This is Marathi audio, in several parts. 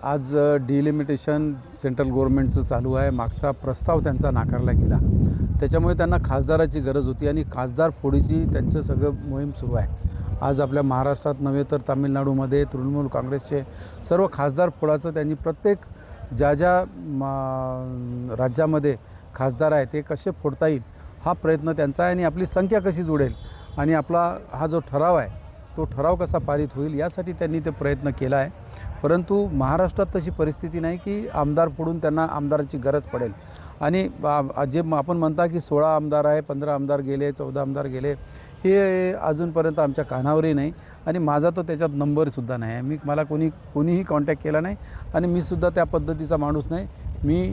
आज डिलिमिटेशन सेंट्रल गव्हर्नमेंटचं चालू आहे. मागचा प्रस्ताव त्यांचा नाकारला गेला. त्याच्यामुळे त्यांना खासदाराची गरज होती आणि खासदार फोडीची त्यांचं सगळं मोहीम सुरू आहे. आज आपल्या महाराष्ट्रात नव्हे तर तामिळनाडूमध्ये तृणमूल काँग्रेसचे सर्व खासदार फोडाचं त्यांनी प्रत्येक ज्या राज्यामध्ये खासदार आहे ते कसे फोडता येईल हा प्रयत्न त्यांचा आहे आणि आपली संख्या कशी जुळेल आणि आपला हा जो ठराव आहे तो ठराव कसा पारित होईल यासाठी त्यांनी ते प्रयत्न केला आहे. परंतु महाराष्ट्रात तशी परिस्थिती नाही की आमदार फोडून त्यांना आमदाराची गरज पडेल. आणि जे आपण म्हणता की 16 आमदार आहे, 15 आमदार गेले, 14 आमदार गेले, हे अजूनपर्यंत आमच्या कानावरही नाही आणि माझा तर त्याच्यात नंबरसुद्धा नाही आहे. मला कोणीही कॉन्टॅक्ट केला नाही आणि मी सुद्धा त्या पद्धतीचा माणूस नाही. मी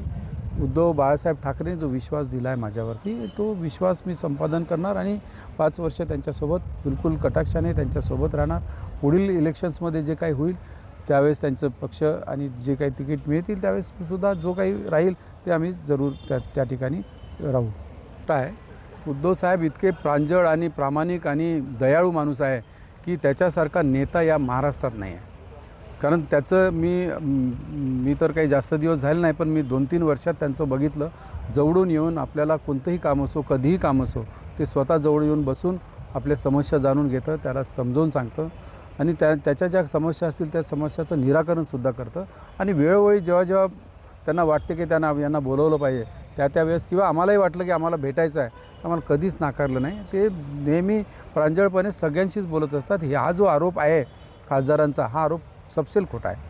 उद्धव बाळासाहेब ठाकरेंनी जो विश्वास दिला आहे माझ्यावरती तो विश्वास मी संपादन करणार आणि 5 वर्ष त्यांच्यासोबत बिलकुल कटाक्षाने त्यांच्यासोबत राहणार. पुढील इलेक्शन्समध्ये जे काही होईल त्यावेळेस त्यांचं पक्ष आणि जे काही तिकीट मिळतील त्यावेळेससुद्धा जो काही राहील ते आम्ही जरूर त्या ठिकाणी राहू. काय उद्धव साहेब इतके प्रांजळ आणि प्रामाणिक आणि दयाळू माणूस आहे की त्याच्यासारखा नेता या महाराष्ट्रात नाही आहे. कारण त्याचं मी तर काही जास्त दिवस झाले नाही पण मी 2-3 वर्षात त्यांचं बघितलं. जवळून येऊन आपल्याला कोणतंही काम असो, कधीही काम असो, ते स्वतः जवळ येऊन बसून आपल्या समस्या जाणून घेतं, त्याला समजावून सांगतं आणि त्याच्या ज्या समस्या असतील त्या समस्याचं निराकरणसुद्धा करतं. आणि वेळोवेळी जेव्हा त्यांना वाटते की यांना बोलवलं पाहिजे त्यावेळेस किंवा आम्हालाही वाटलं की आम्हाला भेटायचं आहे आम्हाला कधीच नाकारलं नाही. ते नेहमी प्रांजळपणे सगळ्यांशीच बोलत असतात. हा जो आरोप आहे खासदारांचा हा आरोप सपशेल खोटा आहे.